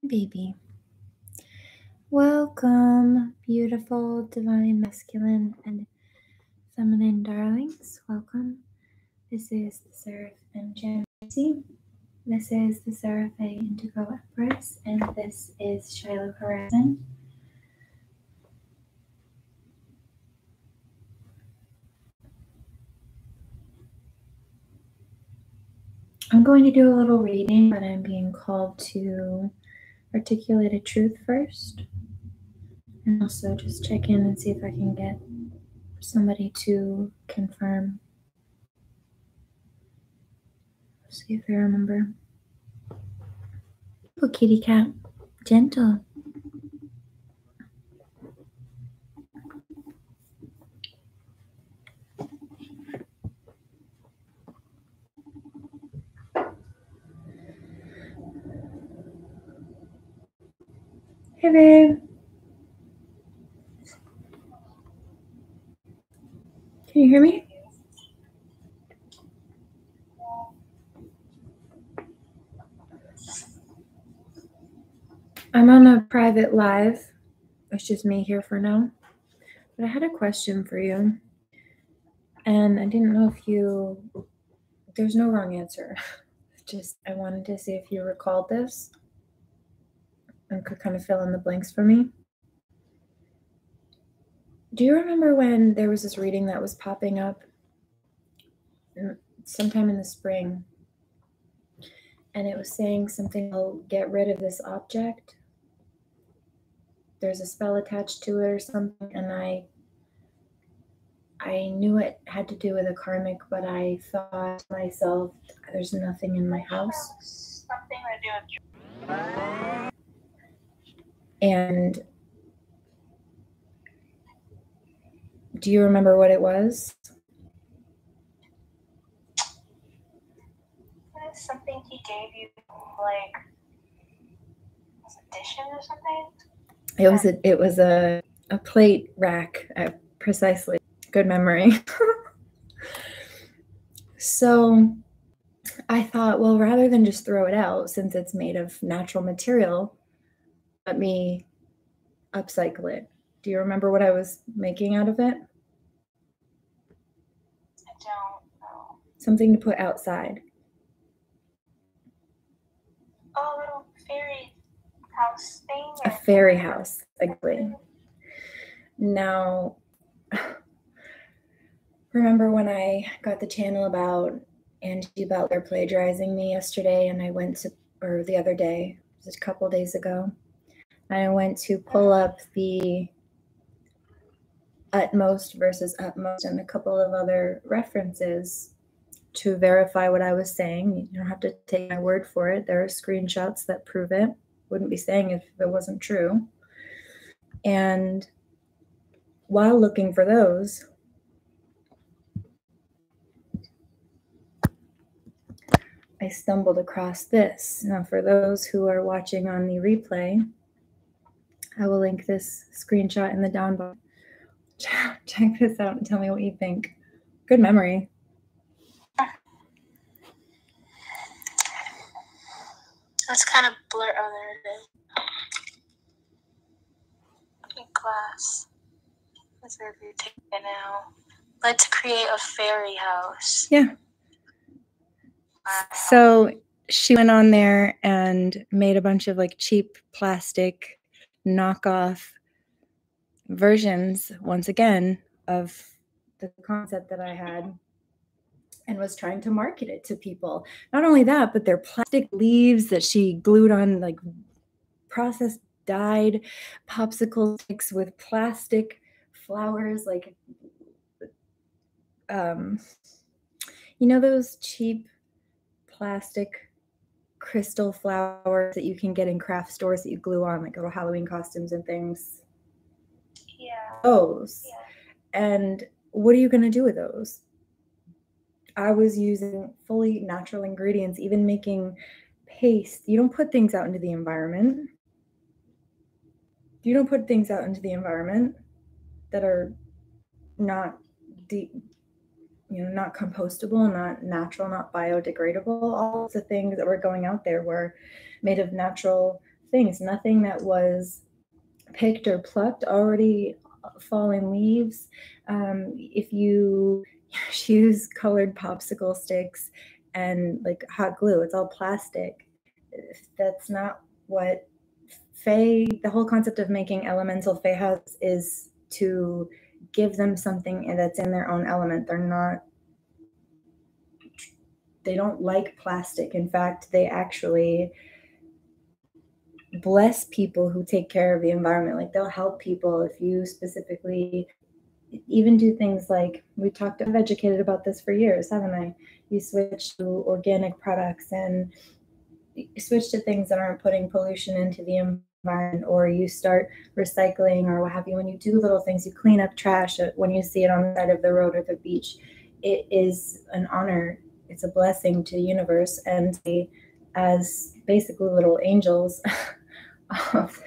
Baby. Welcome, beautiful, divine, masculine, and feminine darlings. Welcome. This is the Seraph Angie. This is the Seraph Indigo Empress, and this is Shiloh Horizon. I'm going to do a little reading, but I'm being called to articulate a truth first. And also just check in and see if I can get somebody to confirm. See if I remember. Oh, kitty cat. Gentle. Hey, babe. Can you hear me? I'm on a private live. It's just me here for now. But I had a question for you. And I didn't know if you... There's no wrong answer. Just, I wanted to see if you recalled this and could kind of fill in the blanks for me. Do you remember when there was this reading that was popping up sometime in the spring? And it was saying something, I'll get rid of this object. There's a spell attached to it or something, and I knew it had to do with a karmic, but I thought to myself, there's nothing in my house. Something to do with you. And do you remember what it was? Something he gave you, like, was it dishes or something? It was a plate rack, precisely. Good memory. So I thought, well, rather than just throw it out, since it's made of natural material, let me upcycle it. Do you remember what I was making out of it? I don't know. Something to put outside. Oh, a little fairy house thing? A fairy house, exactly. Now, remember when I got the channel about Angie Butler plagiarizing me yesterday, and I went to, or the other day, it was a couple days ago, and I went to pull up the utmost versus utmost and a couple of other references to verify what I was saying. You don't have to take my word for it. There are screenshots that prove it. Wouldn't be saying if it wasn't true. And while looking for those, I stumbled across this. Now, for those who are watching on the replay, I will link this screenshot in the down below. Check this out and tell me what you think. Good memory. It's kind of blurred. Oh, there it is. In class. Let's see if you take it now. Let's create a fairy house. Yeah. Wow. So she went on there and made a bunch of like cheap plastic knockoff versions, once again, of the concept that I had, and was trying to market it to people. Not only that, but they're plastic leaves that she glued on, like processed dyed popsicle sticks with plastic flowers, like you know those cheap plastic crystal flowers that you can get in craft stores that you glue on like little Halloween costumes and things? Yeah. Those. Yeah. And what are you going to do with those? I was using fully natural ingredients, even making paste. You don't put things out into the environment. You don't put things out into the environment that are not not compostable, not natural, not biodegradable. All of the things that were going out there were made of natural things. Nothing that was picked or plucked, already fallen leaves. If you use colored popsicle sticks and like hot glue, it's all plastic. That's not what Fae, the whole concept of making elemental Fae houses is to give them something that's in their own element. They don't like plastic. In fact, they actually bless people who take care of the environment. Like they'll help people if you specifically even do things like I've educated about this for years, haven't I? You switch to organic products and you switch to things that aren't putting pollution into the environment, or you start recycling or what have you. When you do little things, you clean up trash when you see it on the side of the road or the beach. It is an honor. It's a blessing to the universe, and as basically little angels of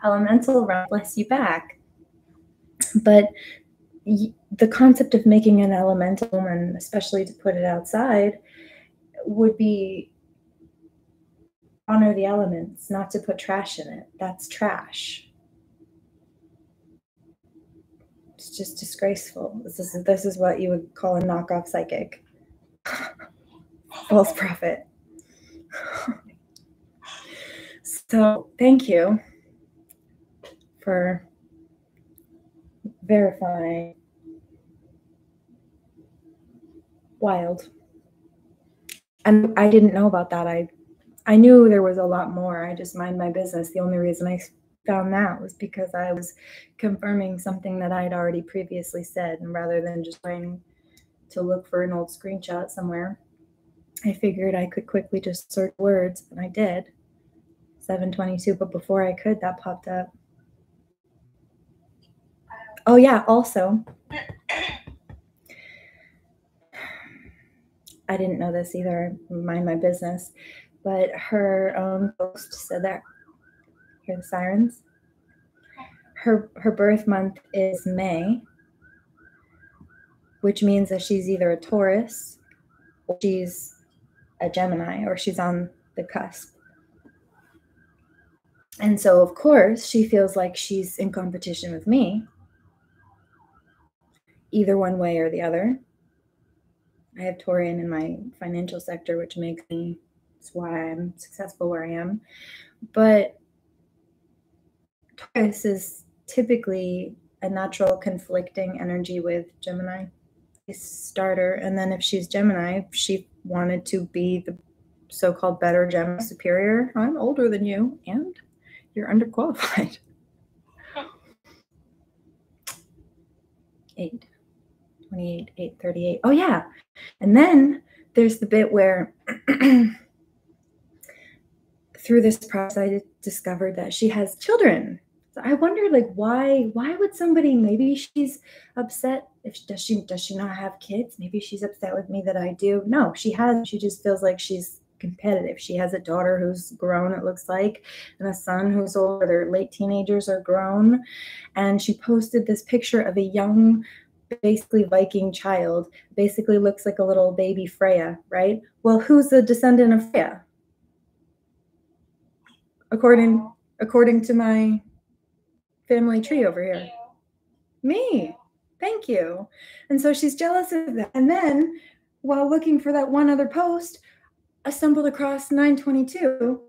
elemental realm bless you back. But the concept of making an elemental, and especially to put it outside, would be honor the elements, not to put trash in it. That's trash. It's just disgraceful. This is what you would call a knockoff psychic. False prophet. So thank you for verifying. Wild. And I didn't know about that. I knew there was a lot more. I just mind my business. The only reason I found that was because I was confirming something that I had already previously said. And rather than just trying to look for an old screenshot somewhere, I figured I could quickly just search words, and I did. 722, but before I could, that popped up. Oh yeah, also, I didn't know this either, mind my business, but her own post said that, hear the sirens? Her birth month is May, which means that she's either a Taurus, or she's a Gemini, or she's on the cusp. And so, of course, she feels like she's in competition with me, either one way or the other. I have Taurian in my financial sector, which makes me, it's why I'm successful where I am. But Taurus is typically a natural conflicting energy with Gemini. A starter. And then if she's Gemini, she wanted to be the so-called better Gemini superior. I'm older than you, and you're underqualified. 8:28, 8:38. Oh yeah. And then there's the bit where through this process I discovered that she has children. So I wondered, like, why would somebody, maybe she's upset does she not have kids? Maybe she's upset with me that I do. No, she just feels like she's competitive. She has a daughter who's grown, it looks like, and a son who's older. Their late teenagers are grown. And she posted this picture of a young, basically Viking child, basically looks like a little baby Freya, right? Well, who's the descendant of Freya? According to my family tree over here. Me. Thank you. And so she's jealous of that. And then while looking for that one other post, I stumbled across 922,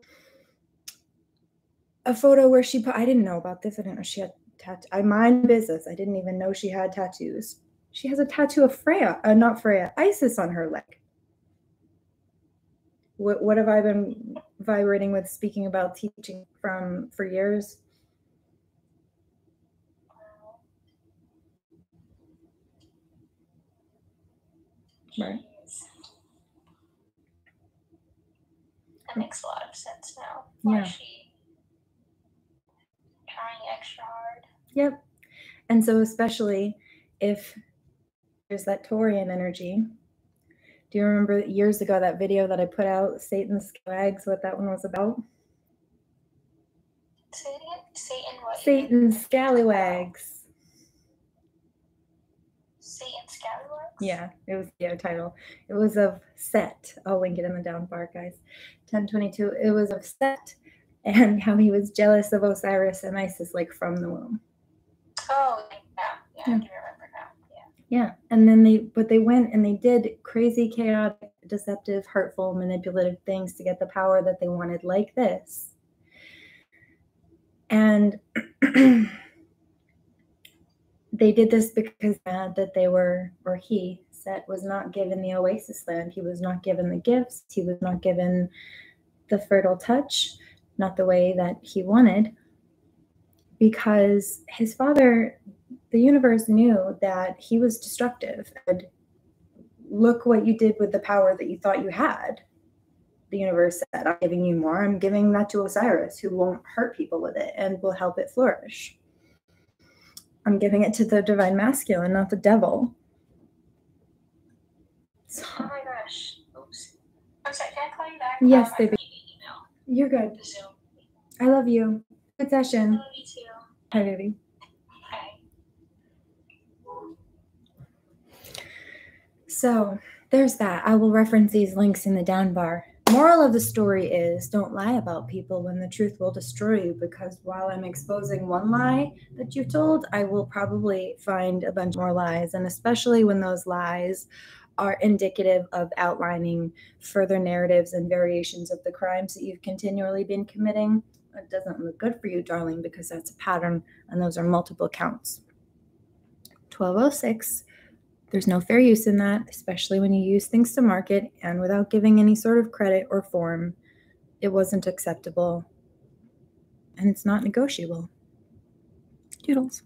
a photo where I didn't know about this. I didn't know she had tattoos. I mind business. I didn't even know she had tattoos. She has a tattoo of not Freya, Isis on her leg. What have I been vibrating with, speaking about teaching for years? Right. That makes a lot of sense now. Yeah. Why she trying extra hard. Yep. And so especially if there's that Taurian energy. Do you remember years ago that video that I put out, Satan's Scallywags, what that one was about? Say it again. Satan what? Satan's Scallywags. Satan's Scallywags? Yeah, it was the title. It was of Set. I'll link it in the down bar, guys. 1022. It was of Set, and how he was jealous of Osiris and Isis, like from the womb. Oh, yeah, I can remember now. Yeah, and then they went and they did crazy, chaotic, deceptive, hurtful, manipulative things to get the power that they wanted, like this. And they did this because that they were, or he, Set, was not given the oasis land. He was not given the gifts. He was not given the fertile touch, not the way that he wanted, because his father, the universe, knew that he was destructive. And look what you did with the power that you thought you had. The universe said, I'm giving you more. I'm giving that to Osiris, who won't hurt people with it and will help it flourish. I'm giving it to the divine masculine, not the devil. So, oh my gosh. Oops. I'm sorry, can I call you back? Yes, baby. Email. You're good. The Zoom. I love you. Good session. I love you too. Hi, baby. Hi. So there's that. I will reference these links in the down bar. Moral of the story is, don't lie about people when the truth will destroy you, because while I'm exposing one lie that you've told, I will probably find a bunch more lies, and especially when those lies are indicative of outlining further narratives and variations of the crimes that you've continually been committing. It doesn't look good for you, darling, because that's a pattern, and those are multiple counts. 1206. There's no fair use in that, especially when you use things to market and without giving any sort of credit or form. It wasn't acceptable, and it's not negotiable. Doodles.